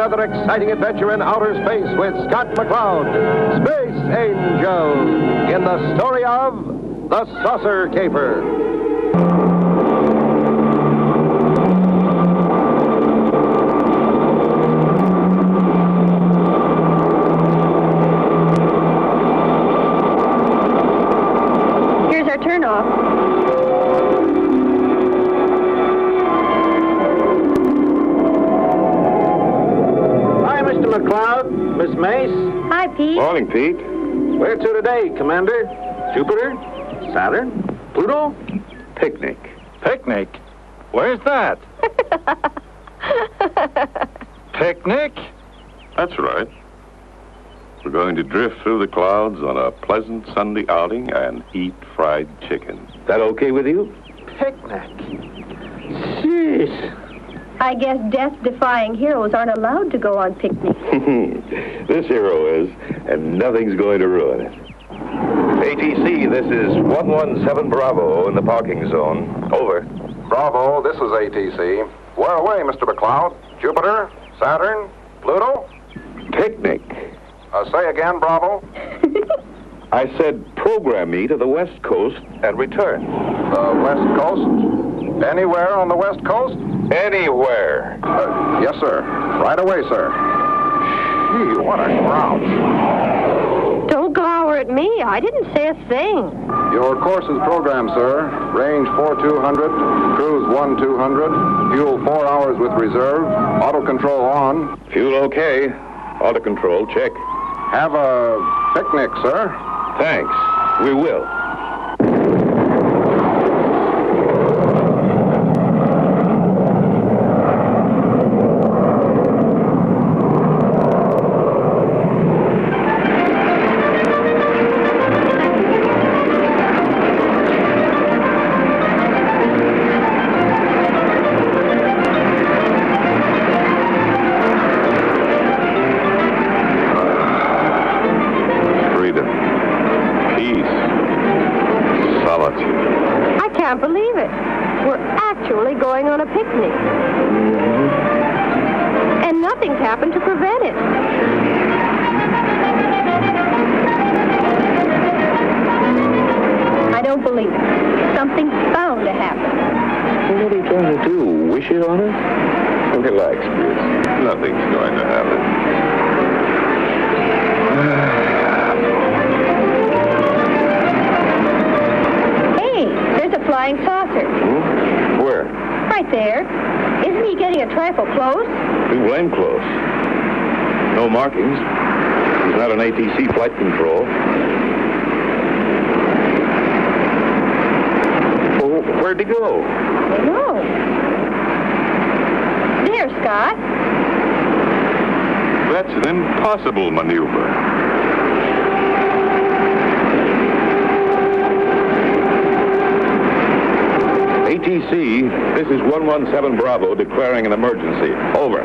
another exciting adventure in outer space with Scott McCloud, Space Angel, in the story of The Saucer Caper. Here's our turnoff. Hi, Mr. McCloud. Miss Mace. Hi, Pete. Morning, Pete. Where to today, Commander? Jupiter? Saturn? Pluto? Picnic. Picnic? Where's that? Picnic? That's right. We're going to drift through the clouds on a pleasant Sunday outing and eat fried chicken. That okay with you? Picnic. Jeez. I guess death-defying heroes aren't allowed to go on picnics. This hero is, and nothing's going to ruin it. ATC, this is 117 Bravo in the parking zone. Over. Bravo, this is ATC. Where away, Mr. McCloud? Jupiter? Saturn? Pluto? Picnic. Say again, Bravo. I said program me to the West Coast and return. The West Coast? Anywhere on the West Coast? Anywhere. Yes, sir. Right away, sir. Gee, what a grouch. Don't glower at me. I didn't say a thing. Your course is programmed, sir. Range 4200, cruise 1200, fuel 4 hours with reserve, auto control on. Fuel okay. Auto control, check. Have a picnic, sir. Thanks. We will. I can't believe it. We're actually going on a picnic. And nothing's happened to prevent it. I don't believe it. Something's bound to happen. What are you trying to do? Wish it on us? Relax, Bruce. Nothing's going to happen. There's a flying saucer. Where? Right there. Isn't he getting a trifle close? Too blame close. No markings. He's not on ATC flight control. Oh, where'd he go? I know. There, Scott. That's an impossible maneuver. ATC, this is 117 Bravo declaring an emergency. Over.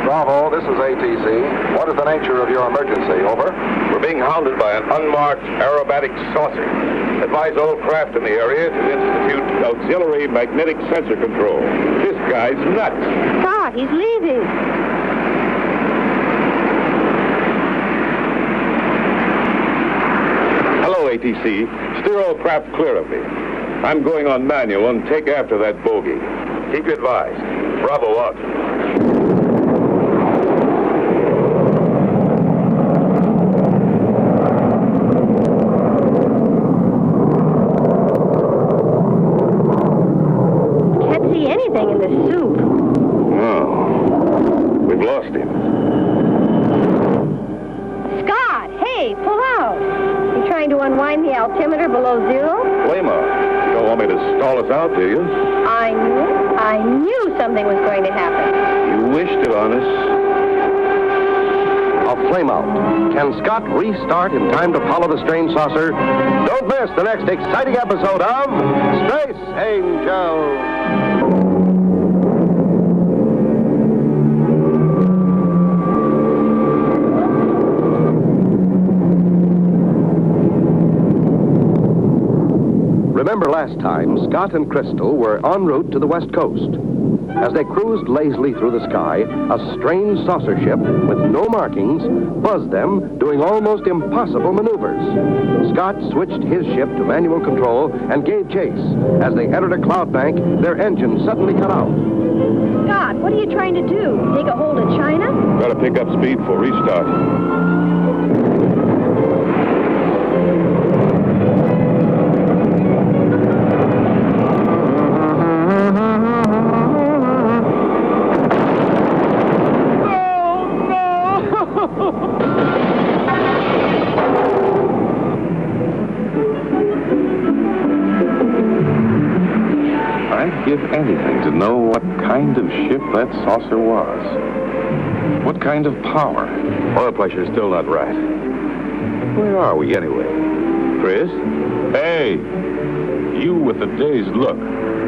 Bravo, this is ATC. What is the nature of your emergency? Over. We're being hounded by an unmarked aerobatic saucer. Advise all craft in the area to institute auxiliary magnetic sensor control. This guy's nuts. Scott, he's leaving. Hello, ATC. Steer all craft clear of me. I'm going on manual and take after that bogey. Keep you advised. Bravo out. Can't see anything in this soup. No. We've lost him. Scott, hey, pull out. You trying to unwind the altimeter below zero? Flame out. Don't want me to stall us out, do you? I knew something was going to happen. You wished it on us. A flame out. Can Scott restart in time to follow the strange saucer? Don't miss the next exciting episode of Space Angel. Remember last time, Scott and Crystal were en route to the West Coast. As they cruised lazily through the sky, a strange saucer ship with no markings buzzed them, doing almost impossible maneuvers. Scott switched his ship to manual control and gave chase. As they entered a cloud bank, their engine suddenly cut out. Scott, what are you trying to do? Take a hold of China? Gotta pick up speed for restart. I'd give anything to know what kind of ship that saucer was. What kind of power? Oil pressure's still not right. Where are we anyway? Chris? Hey! You with the dazed look.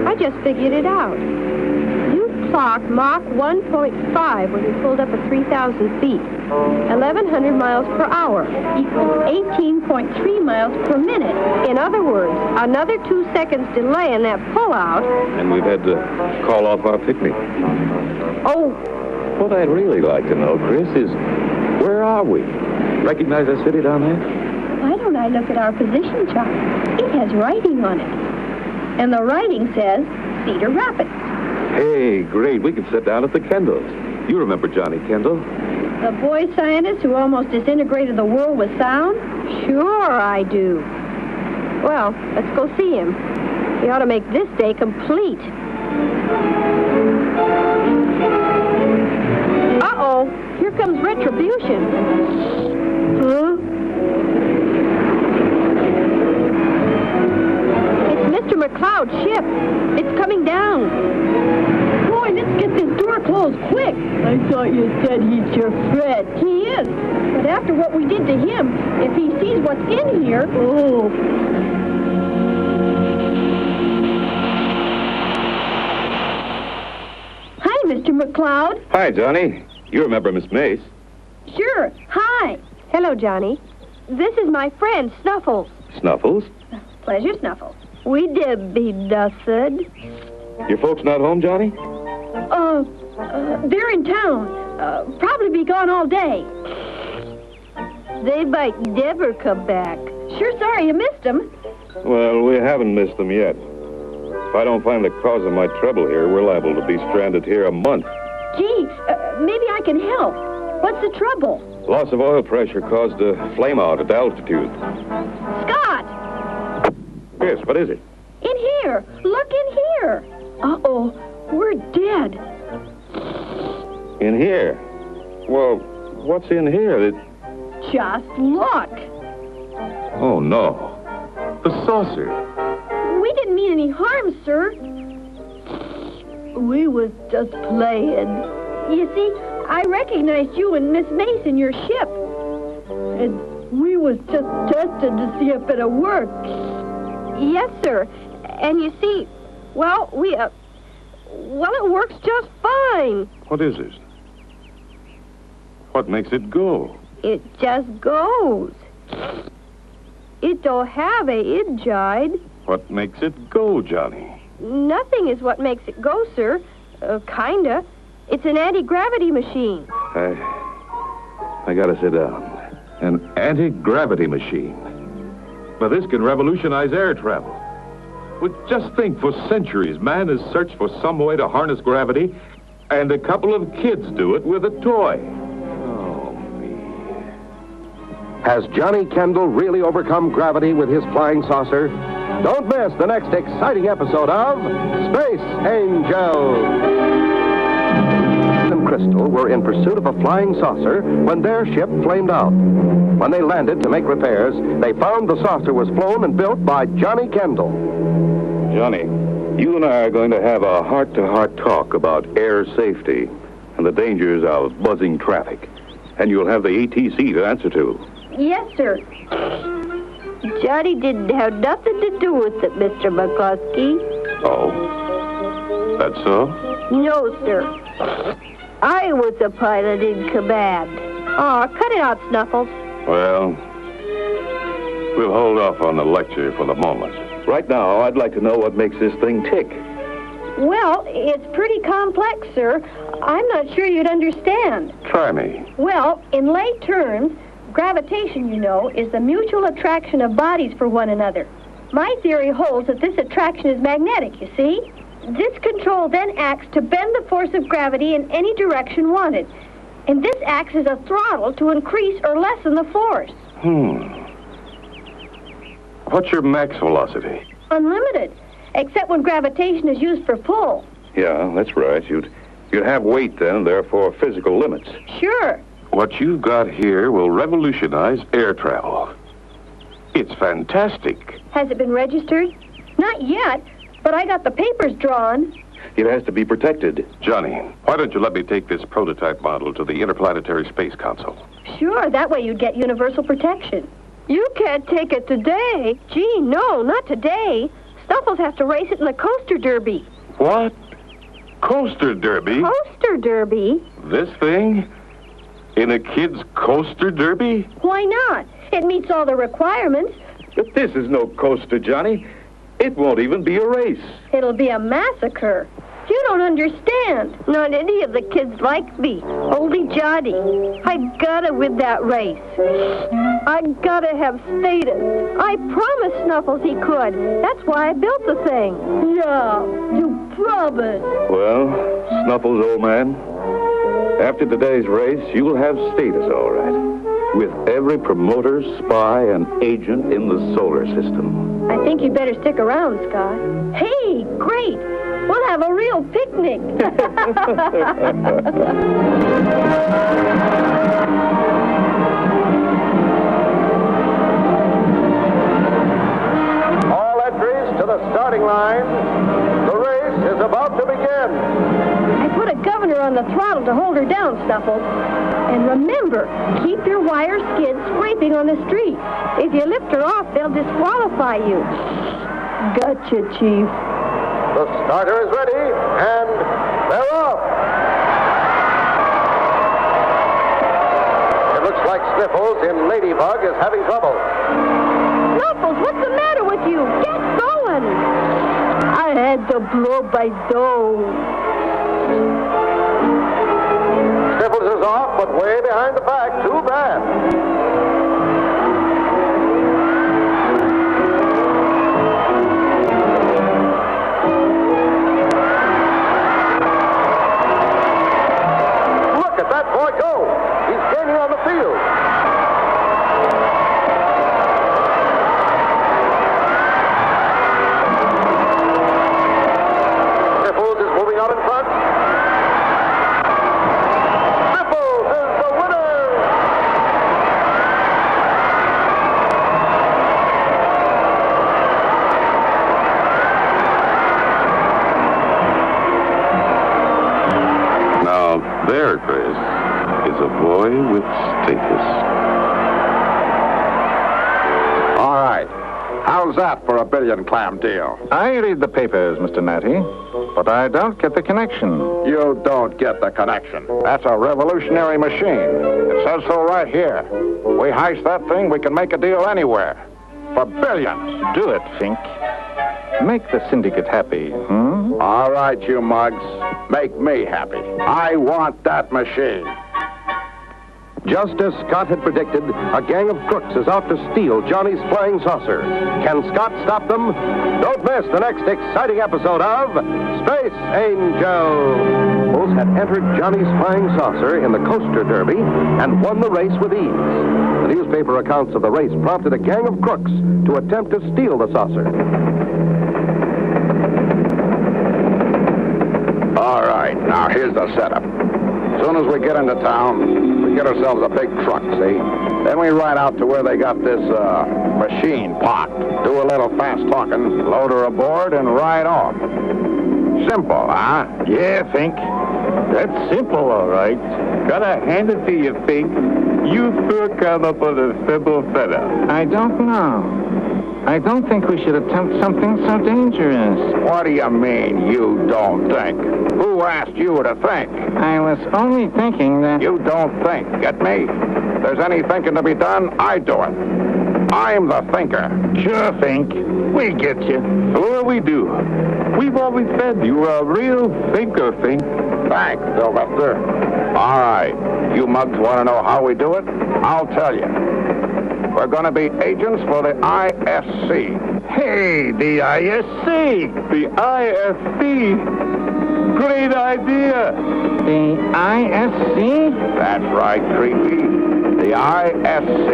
I just figured it out. You clocked Mach 1.5 when you pulled up at 3,000 feet. 1,100 miles per hour equals 18.3 miles per minute. In other words, another 2 seconds delay in that pullout. And we've had to call off our picnic. Oh, What I'd really like to know, Chris, is where are we? Recognize that city down there? why don't I look at our position chart? It has writing on it. And the writing says Cedar Rapids. Hey, great. We can sit down at the Kendalls. You remember Johnny Kendall? The boy scientist who almost disintegrated the world with sound? Sure I do. Well, let's go see him. We ought to make this day complete. Uh-oh, here comes retribution. Huh? It's Mr. McCloud's ship. It's coming down. Boy, let's get this door closed quick. I thought you said he's your friend. He is. But after what we did to him, if he sees what's in here... Oh. Hi, Mr. McCloud. Hi, Johnny. You remember Miss Mace? Sure. Hi. Hello, Johnny. This is my friend, Snuffles. Snuffles? Pleasure, Snuffles. We did be dusted. Your folks not home, Johnny? They're in town. Probably be gone all day. They might never come back. Sure sorry you missed them. Well, we haven't missed them yet. If I don't find the cause of my trouble here, we're liable to be stranded here a month. Gee, maybe I can help. What's the trouble? Loss of oil pressure caused a flame out at altitude. Scott! Yes, what is it? In here. Look in here. Uh-oh. We're dead. In here? Well, what's in here? Just look. Oh, no. The saucer. We didn't mean any harm, sir. We was just playing. You see, I recognized you and Miss Mace in your ship. And we was just testing to see if it'd work. Yes, sir. And you see, well, it works just fine. What is this? What makes it go? It just goes. It don't have a engine. What makes it go, Johnny? Nothing is what makes it go, sir. Kinda. It's an anti-gravity machine. I gotta sit down. An anti-gravity machine. But this can revolutionize air travel. Well, just think, for centuries, man has searched for some way to harness gravity, and a couple of kids do it with a toy. Oh, me. Has Johnny Kendall really overcome gravity with his flying saucer? Don't miss the next exciting episode of Space Angels. And Crystal were in pursuit of a flying saucer when their ship flamed out. When they landed to make repairs, they found the saucer was flown and built by Johnny Kendall. Johnny, you and I are going to have a heart-to-heart talk about air safety and the dangers of buzzing traffic. And you'll have the ATC to answer to. Yes, sir. Johnny didn't have nothing to do with it, Mr. McCluskey. Oh? That's so? No, sir. I was the pilot in command. Oh, cut it out, Snuffles. Well, we'll hold off on the lecture for the moment. Right now, I'd like to know what makes this thing tick. Well, it's pretty complex, sir. I'm not sure you'd understand. Try me. Well, in lay terms, gravitation, you know, is the mutual attraction of bodies for one another. My theory holds that this attraction is magnetic, you see? This control then acts to bend the force of gravity in any direction wanted. And this acts as a throttle to increase or lessen the force. What's your max velocity? Unlimited, except when gravitation is used for pull. Yeah, that's right. You'd have weight then, therefore physical limits. Sure. What you've got here will revolutionize air travel. It's fantastic. Has it been registered? Not yet, but I got the papers drawn. It has to be protected. Johnny, why don't you let me take this prototype model to the Interplanetary Space Council? Sure, that way you'd get universal protection. You can't take it today. Gee, no, not today. Snuffles has to race it in the coaster derby. What? Coaster derby? Coaster derby? This thing? In a kid's coaster derby? Why not? It meets all the requirements. But this is no coaster, Johnny. It won't even be a race. It'll be a massacre. You don't understand. Not any of the kids like me. Only Johnny. I gotta win that race. I gotta have status. I promised Snuffles he could. That's why I built the thing. Yeah, you promised. Well, Snuffles, old man, after today's race, you'll have status, all right. With every promoter, spy, and agent in the solar system. I think you'd better stick around, Scott. Hey, great! We'll have a real picnic. All entries to the starting line. The race is about to begin. I put a governor on the throttle to hold her down, Snuffles. And remember, keep your wire skids scraping on the street. If you lift her off, they'll disqualify you. Gotcha, Chief. The starter is ready, and they're off. It looks like Sniffles in Ladybug is having trouble. Snuffles, what's the matter with you? Get going. I had to blow my dough. Sniffles is off, but way behind the pack. Too bad. Look at that boy go. He's gaining on the field. Sniffles is moving out in front. Sniffles is the winner. Now, there, Chris, is a boy with status. All right. How's that for a billion clam deal? I read the papers, Mr. Natty, but I don't get the connection. You don't get the connection. That's a revolutionary machine. It says so right here. We heist that thing, we can make a deal anywhere. For billions. Do it, Fink. Make the syndicate happy, All right, you mugs. Make me happy. I want that machine. Just as Scott had predicted, a gang of crooks is out to steal Johnny's flying saucer. Can Scott stop them? Don't miss the next exciting episode of Space Angel. Bulls had entered Johnny's flying saucer in the coaster derby and won the race with ease. The newspaper accounts of the race prompted a gang of crooks to attempt to steal the saucer. All right, now here's the setup. As soon as we get into town, we get ourselves a big truck, see? Then we ride out to where they got this machine parked. Do a little fast talking, load her aboard, and ride off. Simple, huh? Yeah, Fink. That's simple, all right. Gotta hand it to you, Fink. You sure come up with a simple setup. I don't know. I don't think we should attempt something so dangerous. What do you mean, you don't think? Who asked you to think? I was only thinking that... You don't think, get me? If there's any thinking to be done, I do it. I'm the thinker. Sure, Fink. We get you. Sure we do. We've always said you were a real thinker, Fink. Thanks, Sylvester. All right. You mugs want to know how we do it? I'll tell you. We're going to be agents for the ISC. Hey, the ISC. The ISC. Great idea. The ISC? That's right, Creepy. The ISC.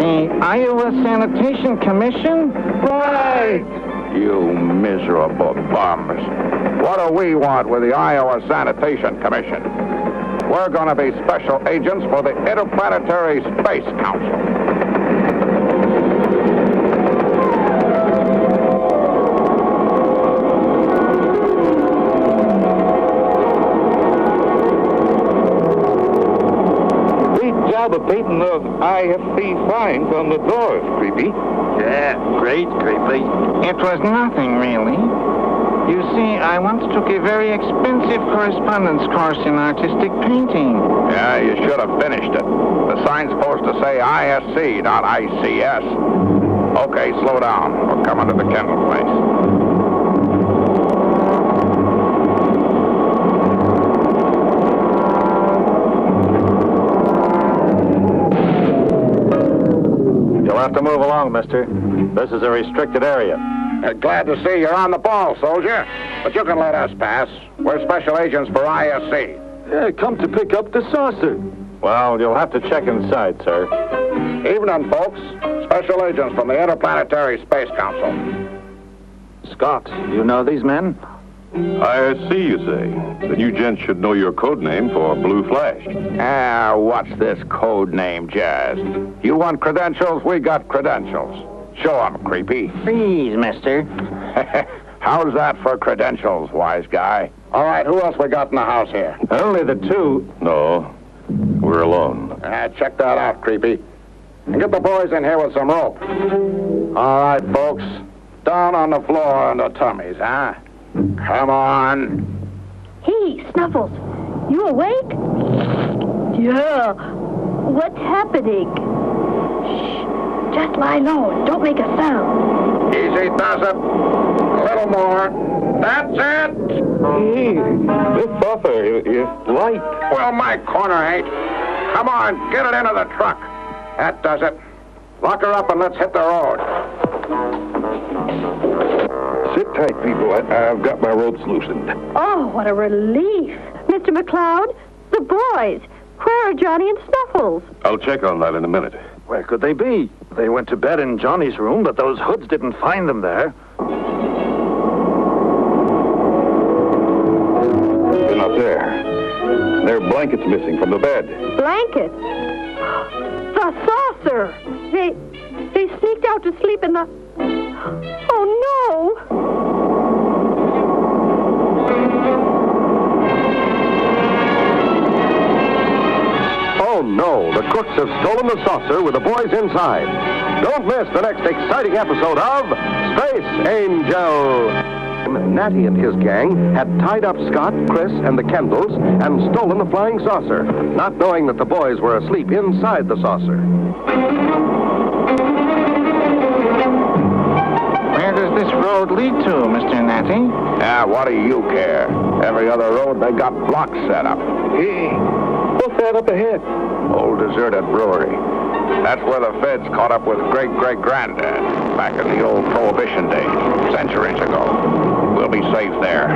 The Iowa Sanitation Commission? Right. You miserable bums. What do we want with the Iowa Sanitation Commission? We're going to be special agents for the Interplanetary Space Council. The patent of IFC signs on the doors, Creepy. Yeah, great, Creepy. It was nothing, really. You see, I once took a very expensive correspondence course in artistic painting. Yeah, you should have finished it. The sign's supposed to say ISC, not ICS. Okay, slow down. We're coming to the Kendall place. You'll have to move along, mister. This is a restricted area. Glad to see you're on the ball, soldier. But you can let us pass. We're special agents for ISC. Yeah, come to pick up the saucer. Well, you'll have to check inside, sir. Evening, folks. Special agents from the Interplanetary Space Council. Scott, you know these men? ISC, you say? Then you gents should know your code name for Blue Flash. What's this code name jazz? You want credentials? We got credentials. Show 'em, Creepy. Please, mister. How's that for credentials, wise guy? All right, who else we got in the house here? Only the two. No, we're alone. Check that out, Creepy. And get the boys in here with some rope. All right, folks. Down on the floor on the tummies, huh? Come on. Hey, Snuffles, you awake? Yeah. What's happening? Shh. Just lie low and don't make a sound. Easy does it. A little more. That's it. Hey, this saucer is light. Well, my corner ain't. Come on, get it into the truck. That does it. Lock her up and let's hit the road. Sit tight, people. I've got my ropes loosened. Oh, what a relief. Mr. McCloud, the boys. Where are Johnny and Snuffles? I'll check on that in a minute. Where could they be? They went to bed in Johnny's room, but those hoods didn't find them there. They're not there. There are blankets missing from the bed. Blankets? The saucer! They sneaked out to sleep in the... Oh, no! Oh, no, the crooks have stolen the saucer with the boys inside. Don't miss the next exciting episode of Space Angel. Natty and his gang had tied up Scott, Chris, and the Kendalls and stolen the flying saucer, not knowing that the boys were asleep inside the saucer. Where does this road lead to, Mr. Natty? What do you care? Every other road, they got blocks set up. Hey, what's that up ahead? Old deserted brewery. That's where the feds caught up with great-great-granddad back in the old Prohibition days, centuries ago. We'll be safe there.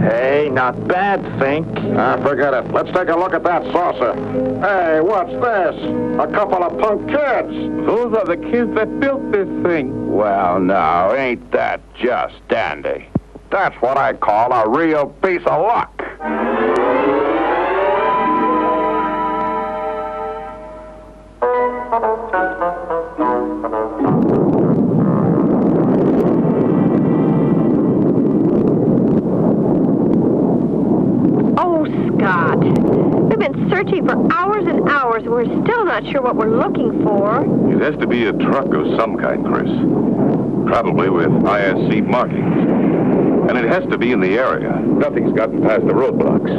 Hey, not bad, Fink. Forget it. Let's take a look at that saucer. Hey, what's this? A couple of punk kids. Those are the kids that built this thing. Well, now, ain't that just dandy? That's what I call a real piece of luck. Oh, Scott. We've been searching for hours and hours, and we're still not sure what we're looking for. It has to be a truck of some kind, Chris. Probably with ISC markings. And it has to be in the area. Nothing's gotten past the roadblocks.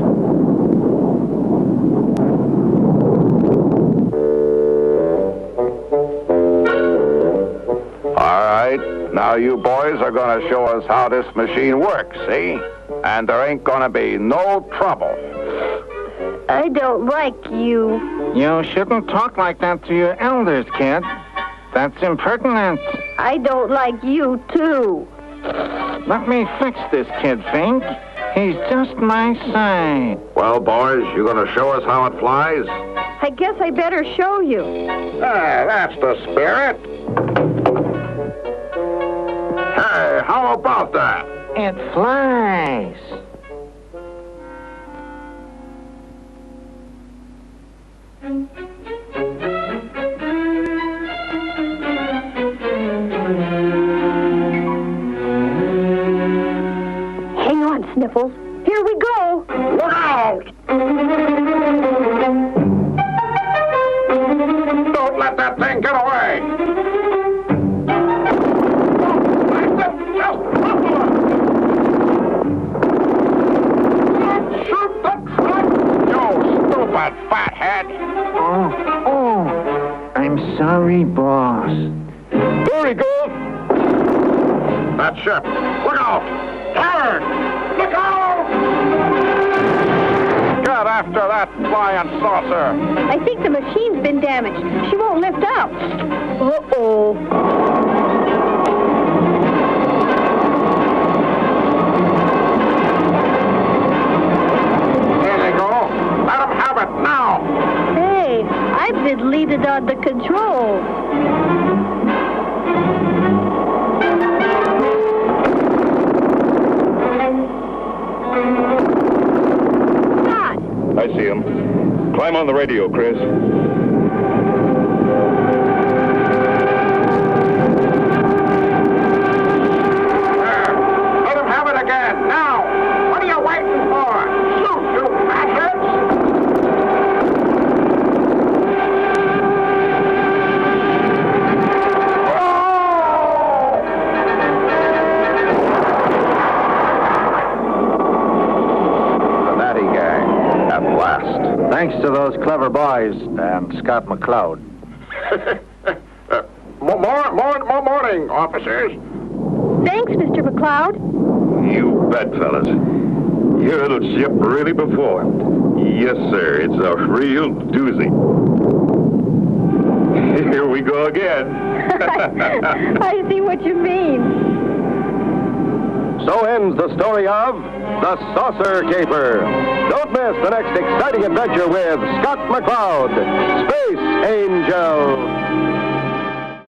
All right, now you boys are going to show us how this machine works, see? And there ain't going to be no trouble. I don't like you. You shouldn't talk like that to your elders, kid. That's impertinent. I don't like you, too. Let me fix this kid, Fink. He's just my size. Well, boys, you going to show us how it flies? I guess I better show you. That's the spirit. Hey, how about that? It flies. Hang on, Sniffles. Here we go. Look out! Don't let that thing get away! Shoot the truck, you stupid fathead! Oh, I'm sorry, boss. There he goes! That ship! Look out! Turn! Look out! Get after that flying saucer! I think the machine's been damaged. She won't lift up. Uh-oh. There they go! Let them have it now! Hey, I've been leaning on the control. I see him. Climb on the radio, Chris. Let him have it again, now! What are you waiting for? Shoot, you fatheads! The Natty Gang, at last. Thanks to those clever boys and Scott McCloud. More morning, officers. Thanks, Mr. McCloud. You bet, fellas. Your little ship really performed. Yes, sir. It's a real doozy. Here we go again. I see what you mean. So ends the story of The Saucer Caper. Don't miss the next exciting adventure with Scott McCloud, Space Angel.